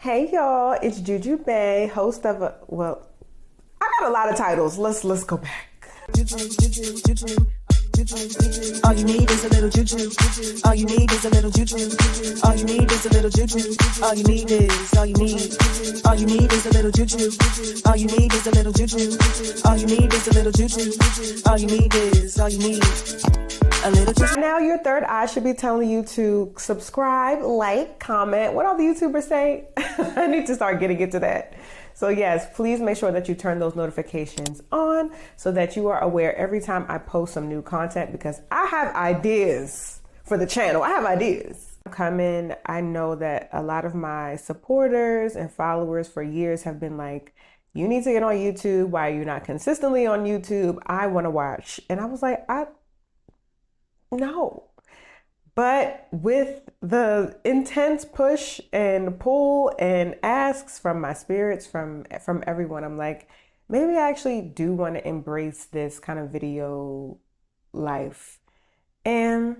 Hey y'all, it's Juju Bae, host of I got a lot of titles. Let's go back. All you need is a little juju. All you need is a little juju. All you need is a little juju. All you need is all you need. All you need is a little juju. All you need is a little juju. All you need is a little juju. All you need is all you need. A little juju. Now your third eye should be telling you to subscribe, like, comment. What all the YouTubers say? I need to start getting into that. So yes, please make sure that you turn those notifications on so that you are aware every time I post some new content, because I have ideas for the channel. I have ideas coming. I know that a lot of my supporters and followers for years have been like, you need to get on YouTube. Why are you not consistently on YouTube? I want to watch. And I was like, no. But with the intense push and pull and asks from my spirits, from everyone, I'm like, maybe I actually do want to embrace this kind of video life. And,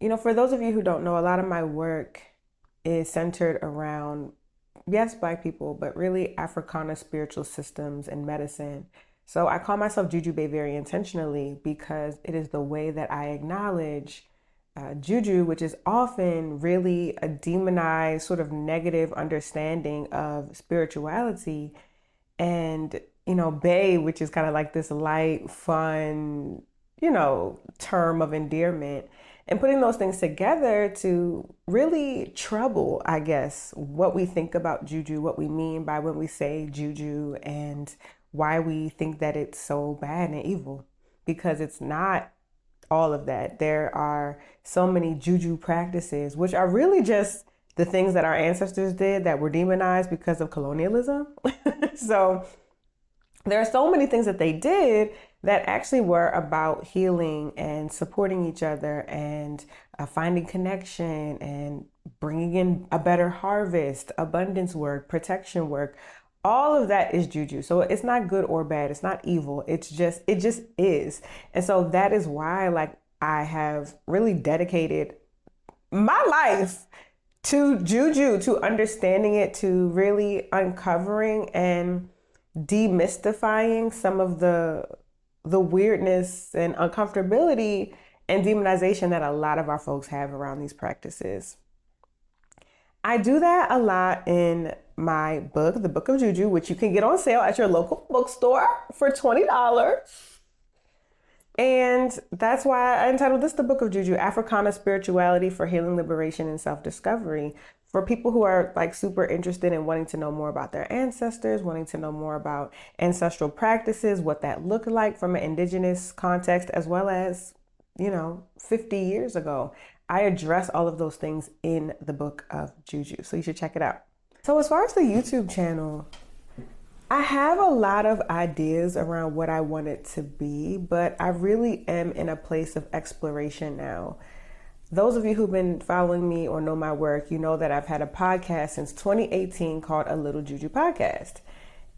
you know, for those of you who don't know, a lot of my work is centered around, yes, Black people, but really Africana spiritual systems and medicine. So I call myself Juju Bae very intentionally because it is the way that I acknowledge Juju, which is often really a demonized sort of negative understanding of spirituality, and, you know, Bae, which is kind of like this light, fun, you know, term of endearment, and putting those things together to really trouble, I guess, what we think about Juju, what we mean by when we say Juju, and why we think that it's so bad and evil, because it's not all of that. There are so many Juju practices, which are really just the things that our ancestors did that were demonized because of colonialism. So there are so many things that they did that actually were about healing and supporting each other and finding connection and bringing in a better harvest, abundance work, protection work. All of that is Juju. So it's not good or bad. It's not evil. It just is. And so that is why, like, I have really dedicated my life to Juju, to understanding it, to really uncovering and demystifying some of the weirdness and uncomfortability and demonization that a lot of our folks have around these practices. I do that a lot in my book, the Book of Juju, which you can get on sale at your local bookstore for $20. And that's why I entitled this The Book of Juju, Africana Spirituality for Healing, Liberation, and Self-Discovery, for people who are like super interested in wanting to know more about their ancestors, wanting to know more about ancestral practices, what that looked like from an indigenous context, as well as, you know, 50 years ago. I address all of those things in the Book of Juju, so you should check it out. So as far as the YouTube channel, I have a lot of ideas around what I want it to be, but I really am in a place of exploration now. Those of you who've been following me or know my work, you know that I've had a podcast since 2018 called A Little Juju Podcast.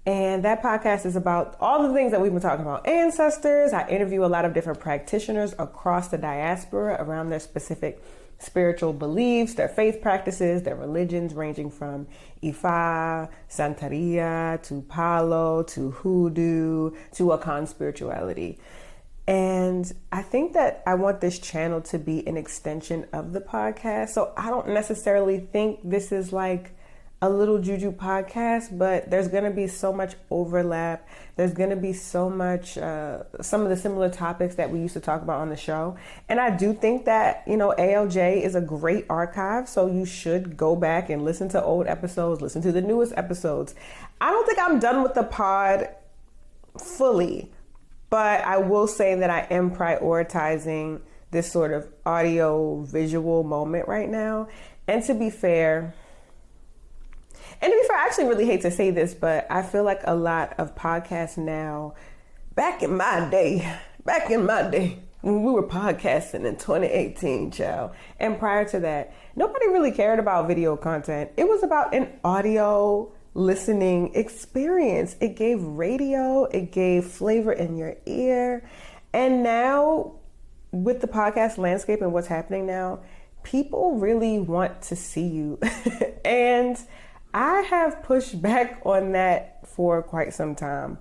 And that podcast is about all the things that we've been talking about. Ancestors. I interview a lot of different practitioners across the diaspora around their specific spiritual beliefs, their faith practices, their religions, ranging from Ifa, Santeria, to Palo, to Hoodoo, to Akan spirituality. And I think that I want this channel to be an extension of the podcast. So I don't necessarily think this is like a Little Juju podcast, but there's going to be so much overlap. There's going to be so much, some of the similar topics that we used to talk about on the show. And I do think that, you know, ALJ is a great archive. So you should go back and listen to old episodes, listen to the newest episodes. I don't think I'm done with the pod fully, but I will say that I am prioritizing this sort of audio visual moment right now. And to be fair, I actually really hate to say this, but I feel like a lot of podcasts now, back in my day, when we were podcasting in 2018, child, and prior to that, nobody really cared about video content. It was about an audio listening experience. It gave radio, it gave flavor in your ear. And now with the podcast landscape and what's happening now, people really want to see you. And I have pushed back on that for quite some time.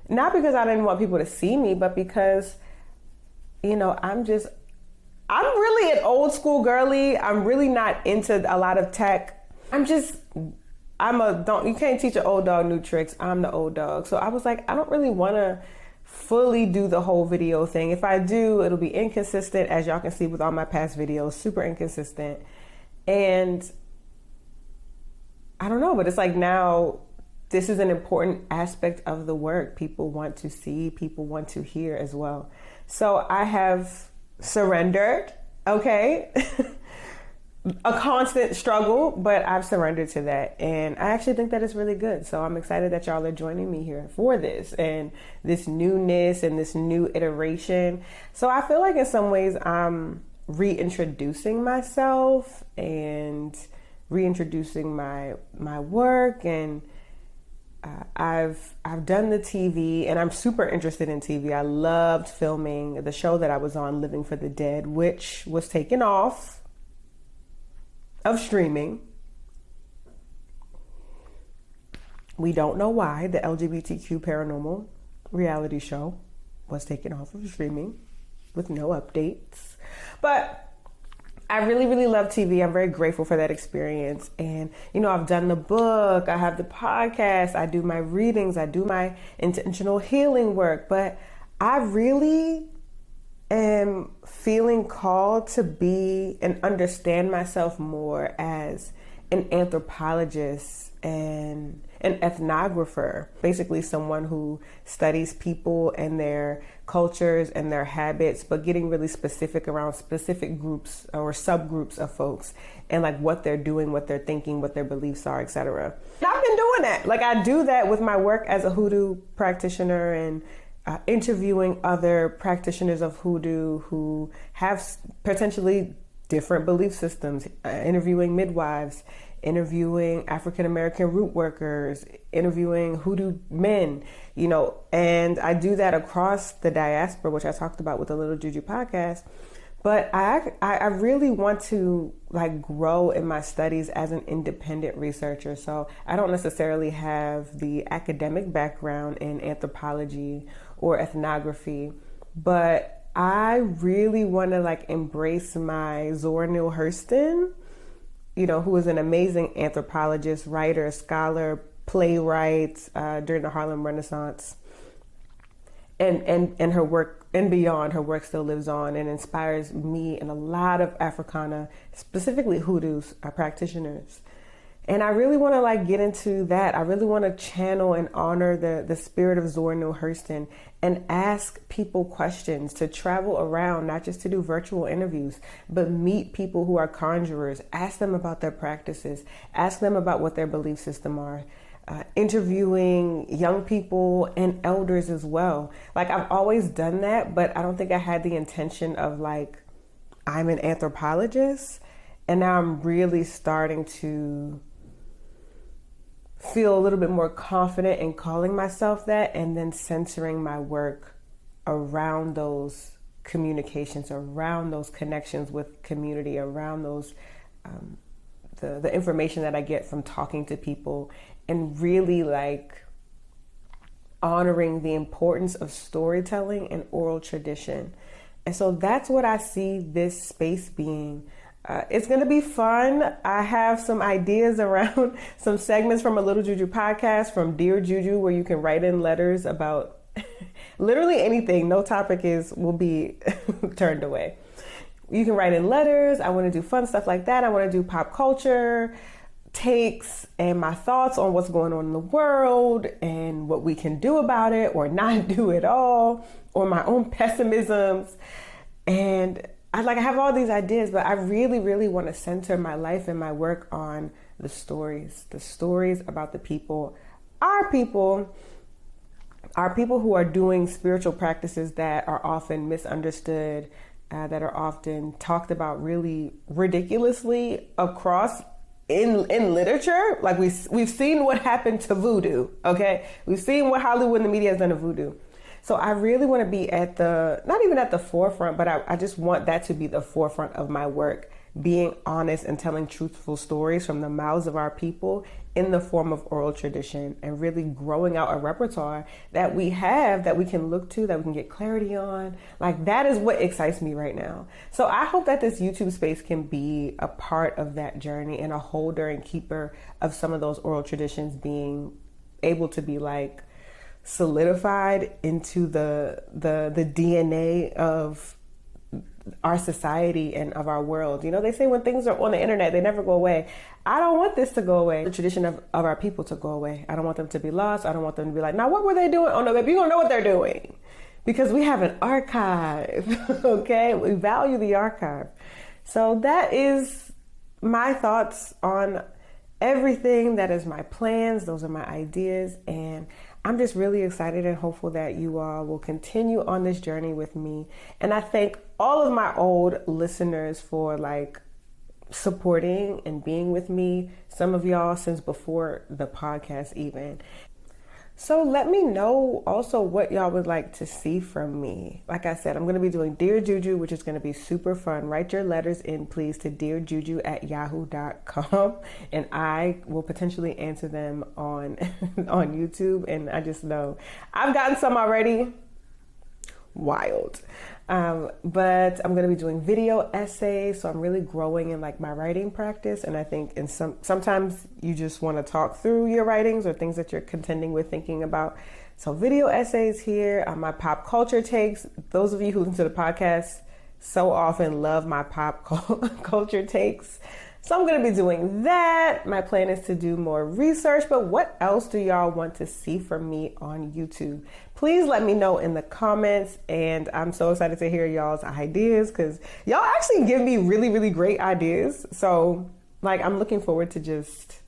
Not because I didn't want people to see me, but because, I'm really an old school girly. I'm really not into a lot of tech. You can't teach an old dog new tricks. I'm the old dog. So I was like, I don't really want to fully do the whole video thing. If I do, it'll be inconsistent, as y'all can see with all my past videos, super inconsistent. And I don't know, but it's like now this is an important aspect of the work. People want to see, people want to hear as well. So I have surrendered, okay? A constant struggle, but I've surrendered to that. And I actually think that it's really good. So I'm excited that y'all are joining me here for this and this newness and this new iteration. So I feel like in some ways I'm reintroducing myself and reintroducing my work, and I've done the TV, and I'm super interested in TV. I loved filming the show that I was on, Living for the Dead, which was taken off of streaming. We don't know why. The LGBTQ paranormal reality show was taken off of streaming with no updates. But I really, really love TV. I'm very grateful for that experience. And, I've done the book, I have the podcast, I do my readings, I do my intentional healing work. But I really am feeling called to be and understand myself more as an anthropologist and an ethnographer, basically someone who studies people and their cultures and their habits, but getting really specific around specific groups or subgroups of folks and like what they're doing, what they're thinking, what their beliefs are, etc. I've been doing that. Like I do that with my work as a hoodoo practitioner and interviewing other practitioners of hoodoo who have potentially different belief systems, interviewing midwives, interviewing African-American root workers, interviewing hoodoo men, and I do that across the diaspora, which I talked about with the Little Juju Podcast. But I really want to like grow in my studies as an independent researcher. So I don't necessarily have the academic background in anthropology or ethnography, but I really want to like embrace my Zora Neale Hurston, who is an amazing anthropologist, writer, scholar, playwright during the Harlem Renaissance. And her work and beyond, her work still lives on and inspires me and a lot of Africana, specifically hoodoos, practitioners. And I really want to like get into that. I really want to channel and honor the spirit of Zora Neale Hurston and ask people questions, to travel around, not just to do virtual interviews, but meet people who are conjurers, ask them about their practices, ask them about what their belief system are. Interviewing young people and elders as well. Like I've always done that, but I don't think I had the intention of like, I'm an anthropologist. And now I'm really starting to feel a little bit more confident in calling myself that, and then centering my work around those communications, around those connections with community, around those, the information that I get from talking to people, and really like honoring the importance of storytelling and oral tradition. And so that's what I see this space being. It's going to be fun. I have some ideas around some segments from A Little Juju Podcast, from Dear Juju, where you can write in letters about literally anything. No topic will be turned away. You can write in letters. I want to do fun stuff like that. I want to do pop culture takes and my thoughts on what's going on in the world and what we can do about it or not do at all, or my own pessimisms. And I have all these ideas, but I really, really want to center my life and my work on the stories about the people, our people who are doing spiritual practices that are often misunderstood, that are often talked about really ridiculously across in literature. Like we've seen what happened to voodoo, okay? We've seen what Hollywood and the media has done to voodoo. So I really want to be not even at the forefront, but I just want that to be the forefront of my work, being honest and telling truthful stories from the mouths of our people in the form of oral tradition, and really growing out a repertoire that we have, that we can look to, that we can get clarity on. Like, that is what excites me right now. So I hope that this YouTube space can be a part of that journey and a holder and keeper of some of those oral traditions being able to be like solidified into the DNA of our society and of our world. You know, they say when things are on the internet, they never go away. I don't want this to go away. The tradition of our people to go away. I don't want them to be lost. I don't want them to be like, now what were they doing? Oh no, baby, you don't know what they're doing. Because we have an archive, okay? We value the archive. So that is my thoughts on everything. That is my plans. Those are my ideas. And I'm just really excited and hopeful that you all will continue on this journey with me. And I thank all of my old listeners for like supporting and being with me. Some of y'all since before the podcast even. So let me know also what y'all would like to see from me. Like I said, I'm going to be doing Dear Juju, which is going to be super fun. Write your letters in, please, to dearjuju@yahoo.com, and I will potentially answer them on on YouTube. And I just know I've gotten some already. Wild. But I'm going to be doing video essays, so I'm really growing in like my writing practice. And I think sometimes you just want to talk through your writings or things that you're contending with, thinking about. So video essays here, my pop culture takes. Those of you who listen to the podcast so often love my pop culture takes. So I'm going to be doing that. My plan is to do more research, but what else do y'all want to see from me on YouTube? Please let me know in the comments, and I'm so excited to hear y'all's ideas because y'all actually give me really, really great ideas. So like, I'm looking forward to just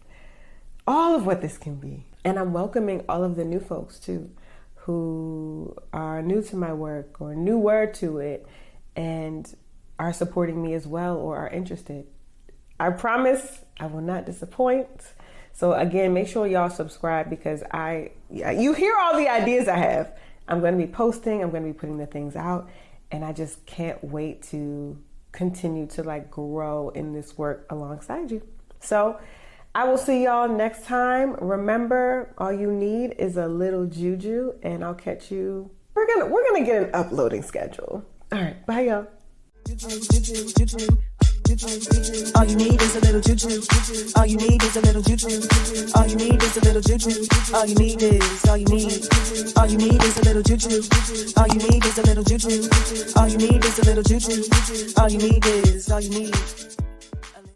all of what this can be. And I'm welcoming all of the new folks too, who are new to my work or newer to it and are supporting me as well or are interested. I promise I will not disappoint. So again, make sure y'all subscribe because you hear all the ideas I have. I'm going to be posting, I'm going to be putting the things out, and I just can't wait to continue to like grow in this work alongside you. So I will see y'all next time. Remember, all you need is a little juju, and I'll catch you. We're gonna get an uploading schedule. All right, bye y'all. All you need is a little juju. All you need is a little juju. All you need is a little juju. All you need is, all you need. All you need is a little juju. All you need is a little juju. All you need is a little juju. All you need is, all you need.